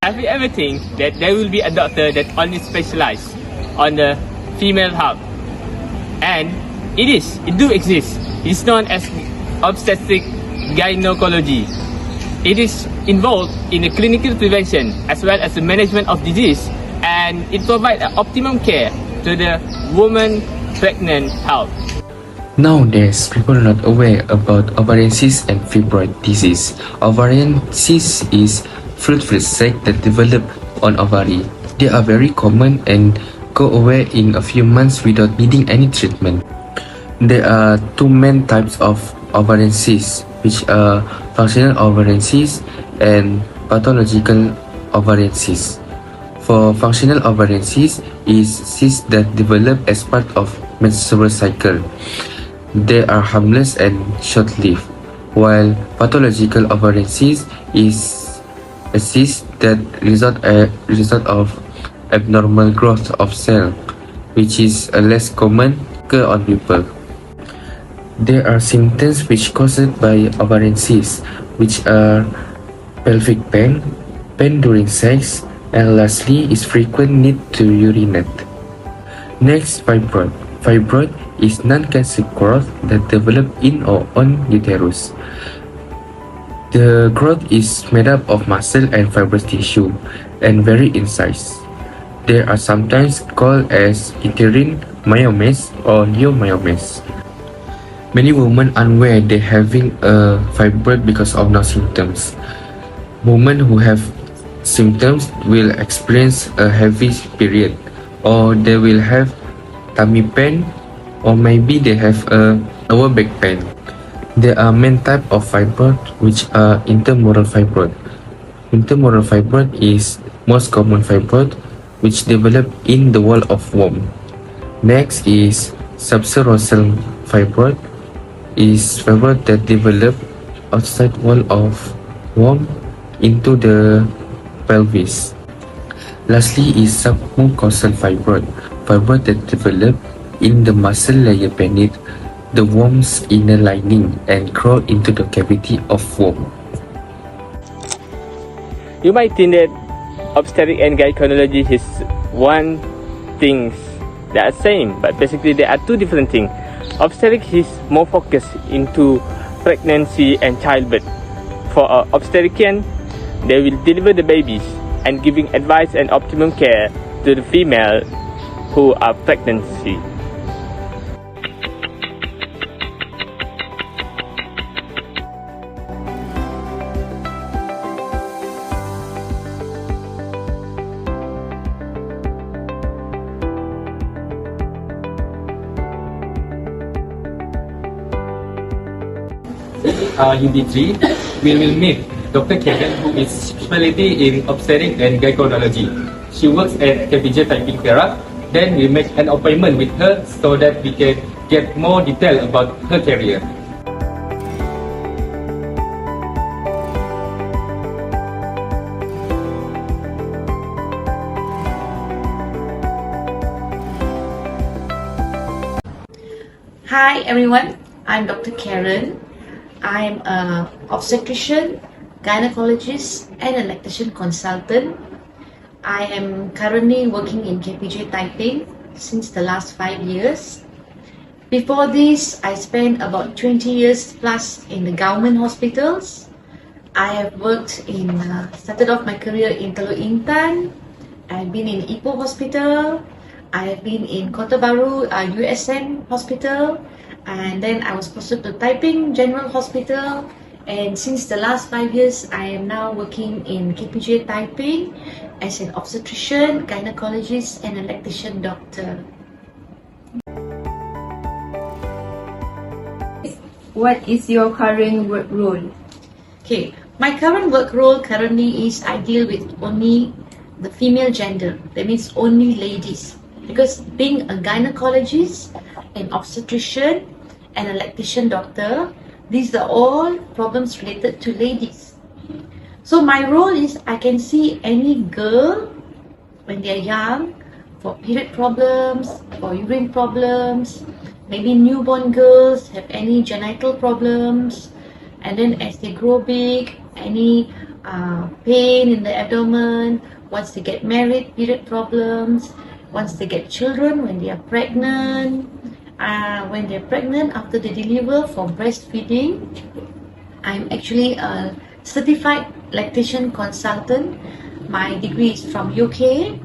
Have you ever think that there will be a doctor that only specializes on the female health? And it do exist. It's known as obstetric gynecology. It is involved in the clinical prevention as well as the management of disease, and it provides optimum care to the woman pregnant health. Nowadays, people are not aware about ovarian cyst and fibroid disease. Ovarian cyst is fruitful sac that develop on ovary. They are very common and go away in a few months without needing any treatment. There are two main types of ovarian cysts, which are functional ovarian cysts and pathological ovarian cysts. For functional ovarian cysts is cysts that develop as part of menstrual cycle. They are harmless and short-lived, while pathological ovarian cyst is a cyst that result of abnormal growth of cell, which is less common occur on people. There are symptoms which caused by ovarian cyst, which are pelvic pain, pain during sex, and lastly is frequent need to urinate. Next, fibroid. Fibroid is non-cancer growth that develop in or on uterus. The growth is made up of muscle and fibrous tissue and vary in size. They are sometimes called as uterine myomas or neomyomas. Many women are unaware they having a fibroid because of no symptoms. Women who have symptoms will experience a heavy period, or they will have tummy pain, or maybe they have a lower back pain. There are main type of fibroid, which are intramural fibroid. Intramural fibroid is most common fibroid, which develop in the wall of womb. Next is subserosal fibroid, is fibroid that develop outside wall of womb into the pelvis. Lastly is submucosal fibroid, fibroid that develop in the muscle layer beneath the womb's inner lining and grow into the cavity of womb. You might think that obstetric and gynecology is one thing that are same, but basically there are two different things. Obstetric is more focused into pregnancy and childbirth. For obstetrician, they will deliver the babies and giving advice and optimum care to the female who are pregnancy. UB3, we will meet Dr. Karen, who is specialty in obstetric and gynecology. She works at KPJ Typing Perak. Then we make an appointment with her so that we can get more detail about her career. Hi everyone, I'm Dr. Karen. I'm an obstetrician, gynecologist and a lactation consultant. I am currently working in KPJ Taiping since the last 5 years. Before this, I spent about 20 years plus in the government hospitals. I have worked started off my career in Teluk Intan. I've been in Ipoh Hospital. I have been in Kota Baru UUSM Hospital. And then I was posted to Taiping General Hospital, and since the last 5 years I am now working in KPJ Taiping as an obstetrician, gynecologist and a lactation doctor. What is your current work role? Okay, my current work role currently is I deal with only the female gender, that means only ladies, because being a gynecologist, an obstetrician and a lactation doctor, these are all problems related to ladies. So my role is I can see any girl when they're young for period problems, for urine problems, maybe newborn girls have any genital problems, and then as they grow big, any pain in the abdomen, once they get married, period problems, once they get children, when they are pregnant, after they deliver, for breastfeeding. I'm actually a certified lactation consultant. My degree is from UK.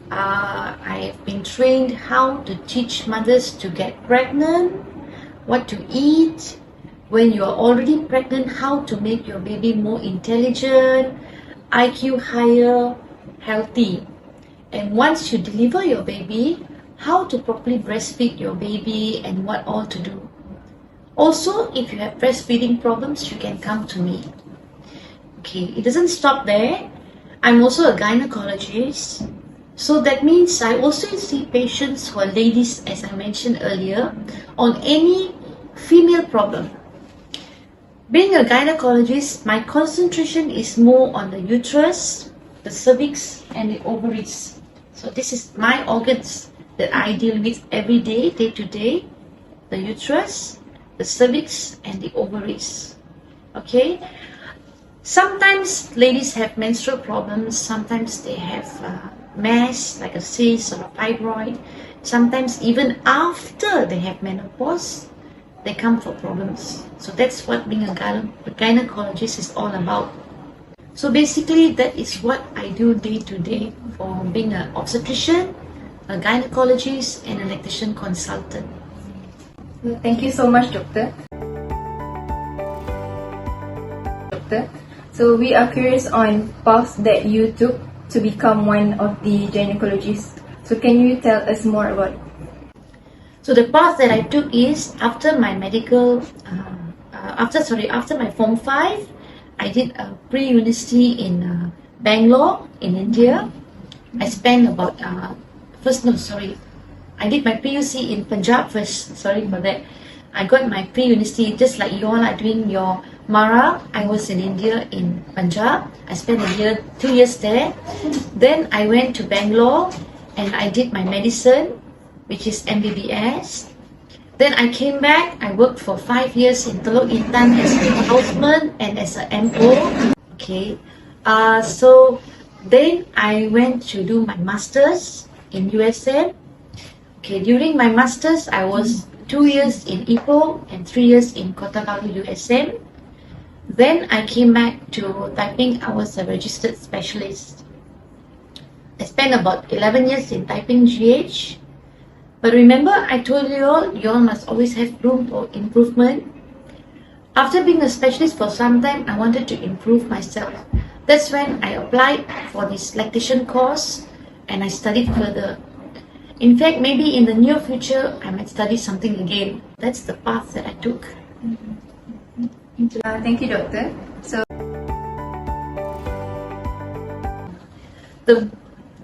I've been trained how to teach mothers to get pregnant, what to eat when you are already pregnant, how to make your baby more intelligent, IQ higher, healthy. And once you deliver your baby, how to properly breastfeed your baby and what all to do. Also, if you have breastfeeding problems, you can come to me. Okay, it doesn't stop there. I'm also a gynecologist. So that means I also see patients who are ladies, as I mentioned earlier, on any female problem. Being a gynecologist, my concentration is more on the uterus, the cervix, and the ovaries. So this is my organs that I deal with every day, day to day. The uterus, the cervix, and the ovaries. Okay? Sometimes ladies have menstrual problems, sometimes they have mass, like a cyst or a fibroid. Sometimes even after they have menopause, they come for problems. So that's what being a gynecologist is all about. So basically that is what I do day to day for being an obstetrician, a gynecologist, and a lactation consultant. Thank you so much, Doctor. So we are curious on paths that you took to become one of the gynecologists. So can you tell us more about it? So the path that I took is after my after my Form 5, I did a pre-university in Bangalore in India. I spent about I did my PUC in Punjab first. Sorry for that. I got my pre-university just like you all are doing your Mara. I was in India in Punjab. I spent 2 years there. Then I went to Bangalore and I did my medicine, which is MBBS. Then I came back. I worked for 5 years in Teluk Intan as a houseman and as a MO. Okay. So then I went to do my masters in USM. Okay. During my masters, I was 2 years in Ipoh and 3 years in Kota Baru USM. Then I came back to typing. I was a registered specialist. I spent about 11 years in typing GH. But remember, I told you all must always have room for improvement. After being a specialist for some time, I wanted to improve myself. That's when I applied for this lactation course and I studied further. In fact, maybe in the near future, I might study something again. That's the path that I took. Thank you, Doctor. So the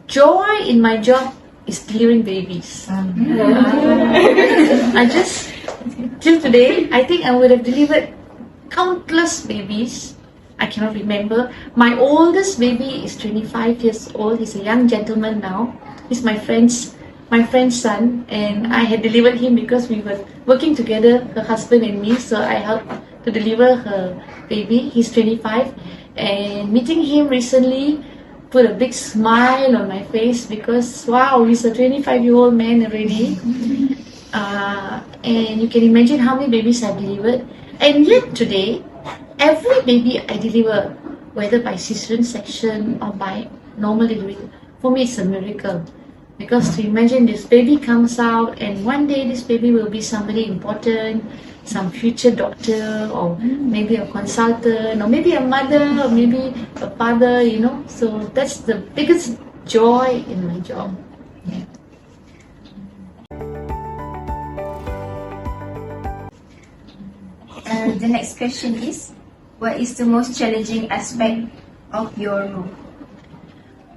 joy in my job is delivering babies. I just, till today, I think I would have delivered countless babies. I cannot remember. My oldest baby is 25 years old. He's a young gentleman now. He's my friend's son, and I had delivered him because we were working together, her husband and me, so I helped to deliver her baby. He's 25, and meeting him recently put a big smile on my face because wow, he's a 25-year-old man already. And you can imagine how many babies I've delivered. And yet today, every baby I deliver, whether by cesarean section or by normal delivery, for me it's a miracle. Because to imagine this baby comes out and one day this baby will be somebody important, some future doctor or maybe a consultant or maybe a mother or maybe a father, you know. So that's the biggest joy in my job. Yeah. the next question is, what is the most challenging aspect of your role?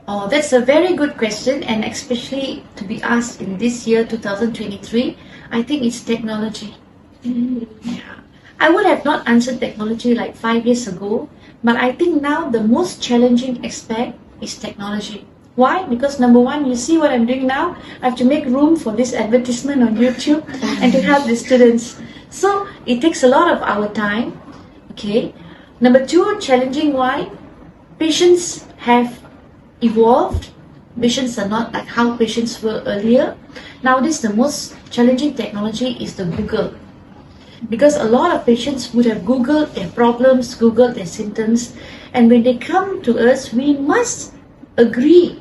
Oh, that's a very good question, and especially to be asked in this year 2023, I think it's technology. Yeah. I would have not answered technology like 5 years ago, but I think now the most challenging aspect is technology. Why? Because number one, you see what I'm doing now? I have to make room for this advertisement on YouTube and to help the students. So it takes a lot of our time. Okay. Number two, challenging why? patients have evolved. Patients are not like how patients were earlier. Nowadays, the most challenging technology is the Google. Because a lot of patients would have Googled their problems, Googled their symptoms, and when they come to us, we must agree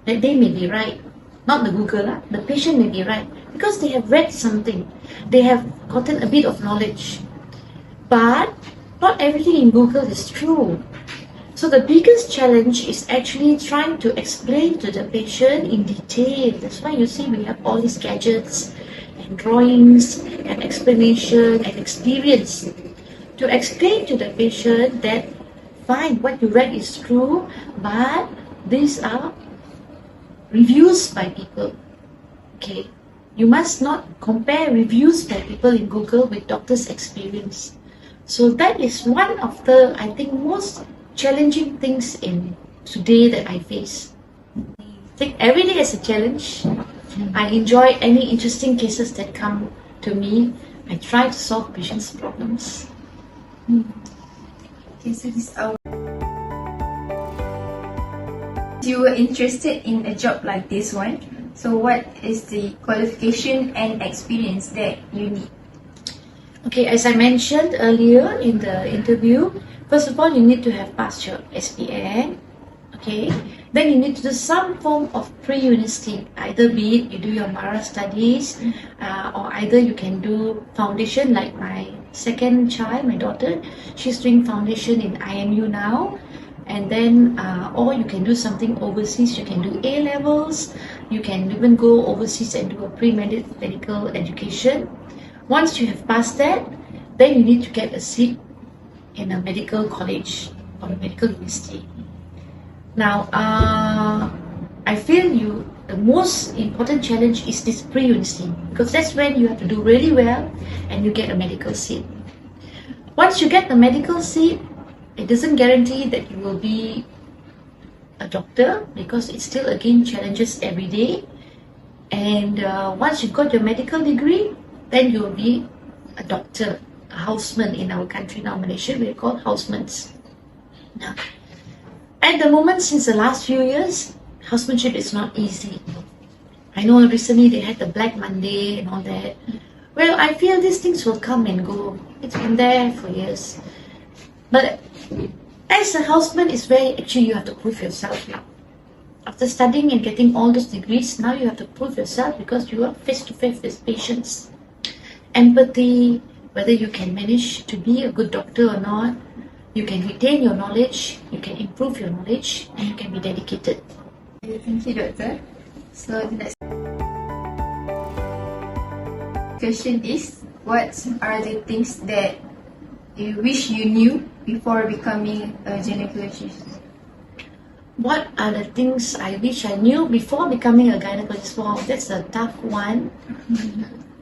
that they may be right. Not the Googler, the patient may be right. Because they have read something, they have gotten a bit of knowledge. But not everything in Google is true. So the biggest challenge is actually trying to explain to the patient in detail. That's why you see we have all these gadgets and drawings and explanation and experience to explain to the patient that fine, what you read is true, but these are reviews by people. Okay, you must not compare reviews by people in Google with doctors' experience. So that is one of the, I think, most challenging things in today that I face. I take every day as a challenge. I enjoy any interesting cases that come to me. I try to solve patients' problems. Okay, so this you were interested in a job like this one. So what is the qualification and experience that you need? Okay, as I mentioned earlier in the interview, first of all, you need to have passed your SPN. Okay, then you need to do some form of pre-university, either be it you do your MARA studies, or either you can do foundation like my second child, my daughter, she's doing foundation in IMU now. And then, or you can do something overseas, you can do A-levels, you can even go overseas and do a pre-medical education. Once you have passed that, then you need to get a seat in a medical college or a medical university. Now, I feel the most important challenge is this pre-university, because that's when you have to do really well and you get a medical seat. Once you get the medical seat, it doesn't guarantee that you will be a doctor, because it still again challenges every day. And once you got your medical degree, then you will be a doctor, a houseman in our country now, Malaysia, we are called housemans. Now, at the moment, since the last few years, housemanship is not easy. I know recently they had the Black Monday and all that. Well, I feel these things will come and go. It's been there for years. But as a houseman, it's actually you have to prove yourself now. After studying and getting all those degrees, now you have to prove yourself because you are face to face with patients. Empathy, whether you can manage to be a good doctor or not, you can retain your knowledge, you can improve your knowledge, and you can be dedicated. Thank you, Doctor. So the next question is, what are the things that you wish you knew before becoming a gynecologist? What are the things I wish I knew before becoming a gynecologist? Wow, that's a tough one.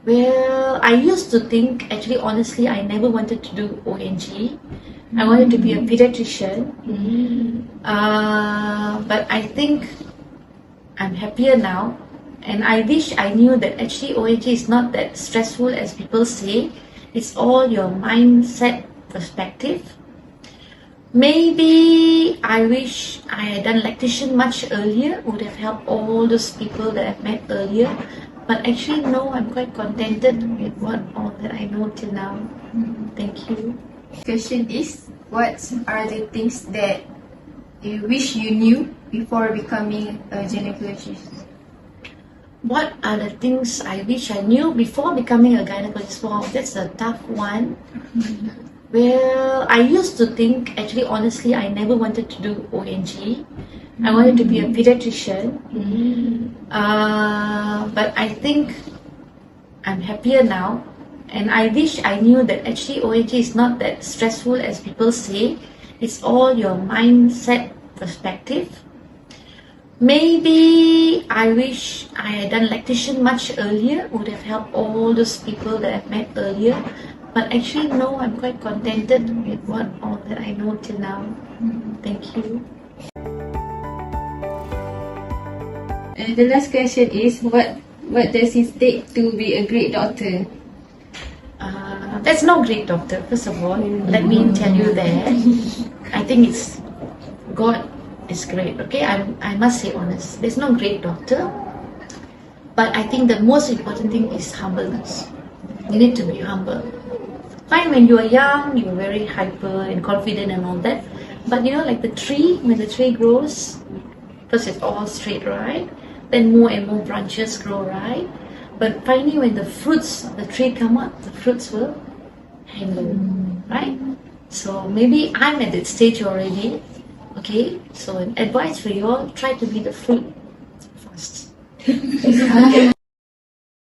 Well, I used to think, actually, honestly, I never wanted to do ONG. I wanted to be a pediatrician. But I think I'm happier now. And I wish I knew that actually ONG is not that stressful as people say. It's all your mindset perspective. Maybe I wish I had done lactation much earlier, would have helped all those people that I've met earlier. But actually, no, I'm quite contented with all that I know till now. Thank you. Question is, what are the things that you wish you knew before becoming a gynecologist? What are the things I wish I knew before becoming a gynecologist? Wow, that's a tough one. Well, I used to think, actually, honestly, I never wanted to do ONG. I wanted to be a pediatrician. But I think I'm happier now. And I wish I knew that actually ONG is not that stressful as people say. It's all your mindset perspective. Maybe I wish I had done lactation much earlier, would have helped all those people that I've met earlier. But actually, no, I'm quite contented with all that I know till now. Thank you. And the last question is, what does it take to be a great doctor? That's no great doctor, first of all. Let me tell you that. I think it's God is great, okay? I must say honest. There's no great doctor. But I think the most important thing is humbleness. You need to be humble. Fine, when you are young, you're very hyper and confident and all that. But you know, like the tree, when the tree grows, first it's all straight, right? Then more and more branches grow, right? But finally, when the fruits of the tree come up, the fruits will hang low, right? So maybe I'm at that stage already, okay? So an advice for you all, try to be the fruit first.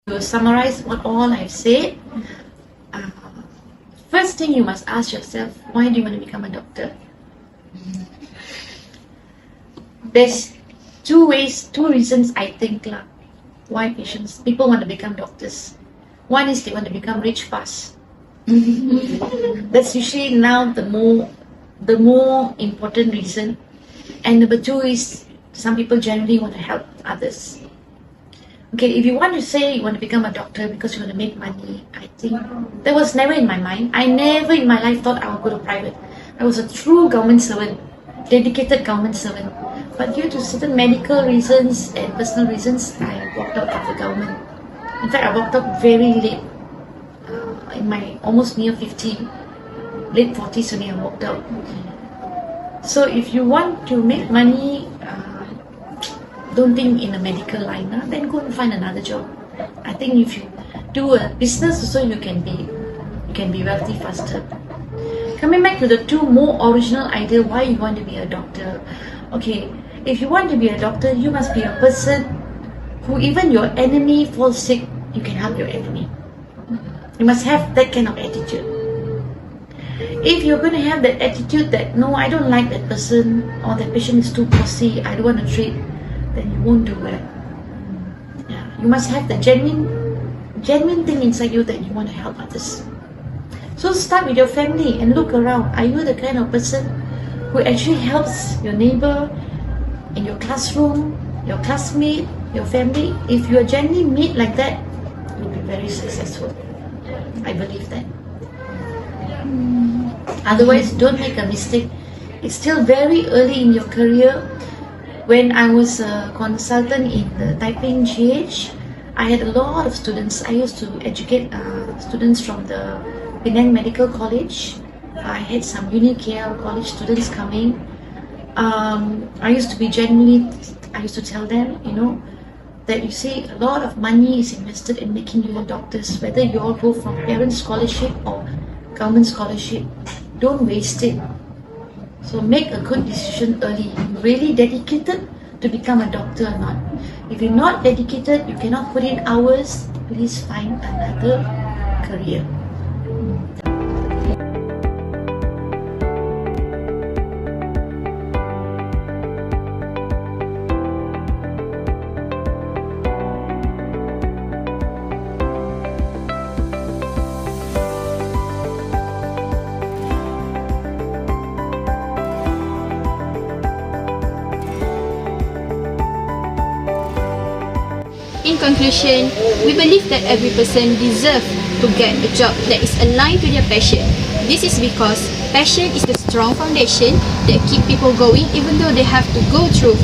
To summarize what all I've said, first thing you must ask yourself, why do you want to become a doctor? There's two reasons I think why people want to become doctors. One is they want to become rich fast. That's usually now the more important reason. And number two is some people generally want to help others. Okay, if you want to say you want to become a doctor because you want to make money, I think that was never in my mind. I never in my life thought I would go to private. I was a true government servant, dedicated government servant. But due to certain medical reasons and personal reasons, I walked out of the government. In fact, I walked out very late, in my almost near 50, late 40s only I walked out. So if you want to make money, don't think in a medical line, then go and find another job. I think if you do a business also, you can be wealthy faster. Coming back to the two more original idea why you want to be a doctor. Okay, if you want to be a doctor, you must be a person who even your enemy falls sick, you can help your enemy. You must have that kind of attitude. If you're going to have that attitude that no, I don't like that person, or that patient is too bossy, I don't want to treat, then you won't do well. Yeah, you must have the genuine thing inside you that you want to help others. So start with your family and look around. Are you the kind of person who actually helps your neighbor, in your classroom, your classmate, your family? If you are genuinely made like that, you'll be very successful. I believe that. Otherwise, don't make a mistake. It's still very early in your career. When I was a consultant in the Taiping GH, I had a lot of students. I used to educate students from the Penang Medical College. I had some UniKL college students coming. I used to tell them, that you see a lot of money is invested in making you doctors, whether you all go from parent scholarship or government scholarship. Don't waste it. So make a good decision early. Really dedicated to become a doctor or not. If you're not dedicated, you cannot put in hours, please find another career. In conclusion, we believe that every person deserves to get a job that is aligned to their passion. This is because passion is the strong foundation that keep people going even though they have to go through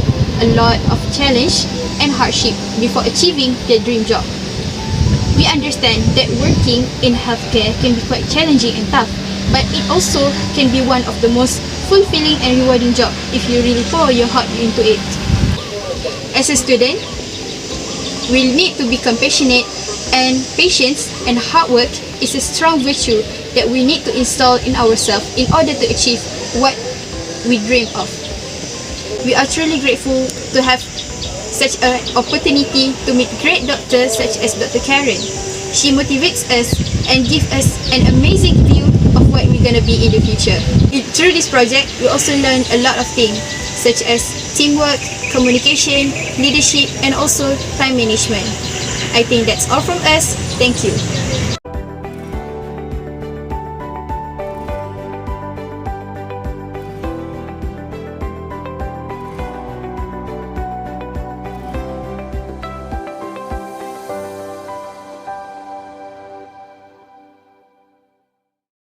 a lot of challenge and hardship before achieving their dream job. We understand that working in healthcare can be quite challenging and tough, but it also can be one of the most fulfilling and rewarding job if you really pour your heart into it. As a student, we need to be compassionate, and patience and hard work is a strong virtue that we need to install in ourselves in order to achieve what we dream of. We are truly grateful to have such an opportunity to meet great doctors such as Dr. Karen. She motivates us and gives us an amazing view of what we're going to be in the future. Through this project, we also learned a lot of things such as teamwork, communication, leadership, and also time management. I think that's all from us. Thank you.